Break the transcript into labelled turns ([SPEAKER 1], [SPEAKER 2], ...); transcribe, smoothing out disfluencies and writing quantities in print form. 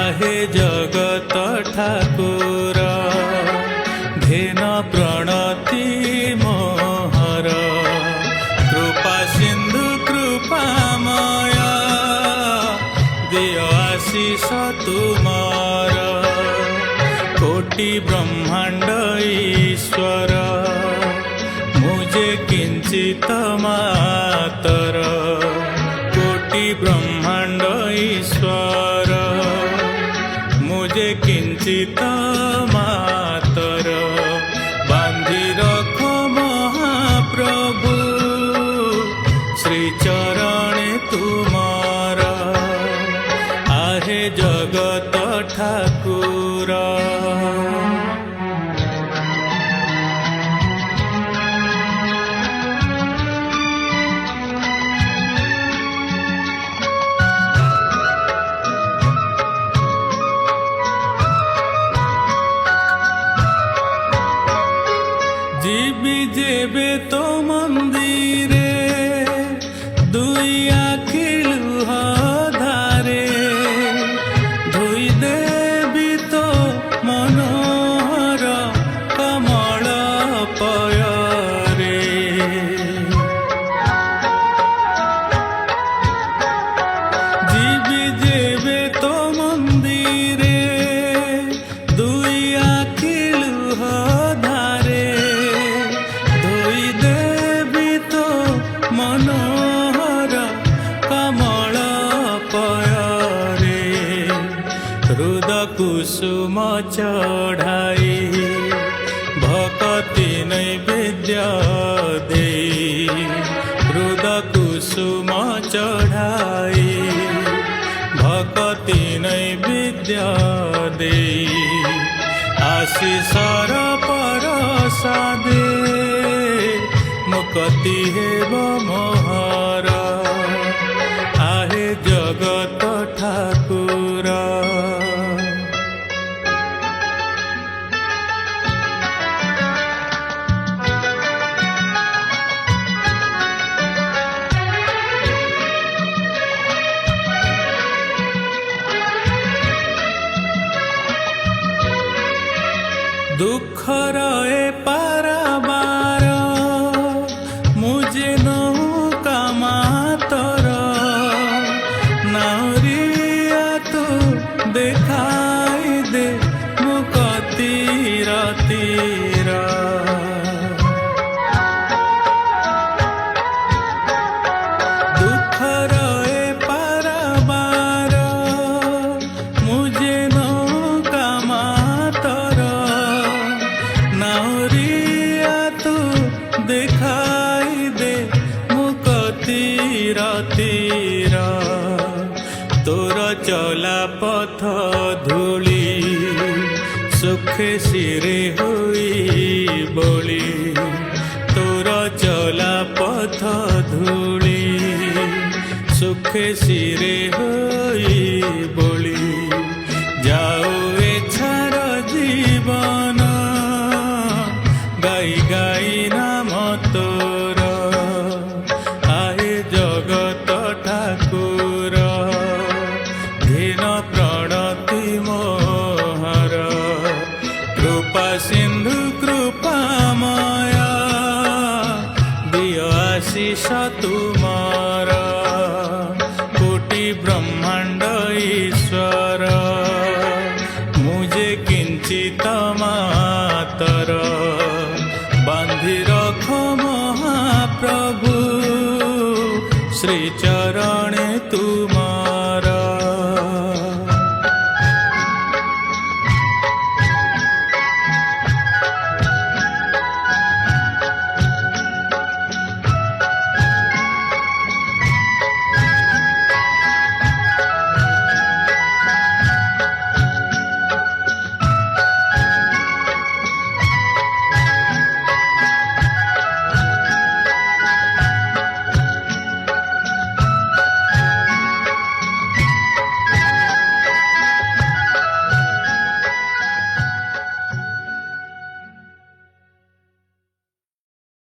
[SPEAKER 1] आहे जगत ठाकुर घेन प्रणति मोहर कृपा सिंधु कृपामय दिय आशीष तुमार कोटि ब्रह्मांड ईश्वर मुझे किंचित मातर कोटि ब्रह्मांड ईश्वर मुझे किंचित मातर बांधी रखो महाप्रभु श्री चरणे तुमार आहे जगत ठाकुर। जीवी जेबे तो मंदिरे दुई आखि लुह धारे धोई देवी तो मनोहर कमल पयरे जीवी जेबे तो मंदिरे दुई आखि लुह धारे मनोहर कमल पयरे हृद कुसुम चढ़ाई भक्ति नैवेद्य दे हृद कुसुम चढ़ाई भक्ति नैवेद्य दे आशीषर परसादे मुक्ति हेब मोहर आहे जगत ठाकुर। दुखर ए पाराबार मुझे नौका मातर नाउरिया तू देखाई दे मुक्ति तीरा दुखर ए पाराबार मुझे नौका मातर नाउरिया तू दिखाई दे मुक्ति तीरा तोर चला पथ धूली सुखे सिरे हुई बोली तोर चला पथ धूली सुखे सिरे हुई बोली जाओ एछार जीवन गाई गाई नाम तोर आहे जगत ठाकुर घेन प्रणति मोहर कृपा सिंधु कृपामय दिय आशीष तुमार कोटि ब्रह्मांड ईश्वर मुझे किंचित मातर बांधी रखो महाप्रभु श्री चरण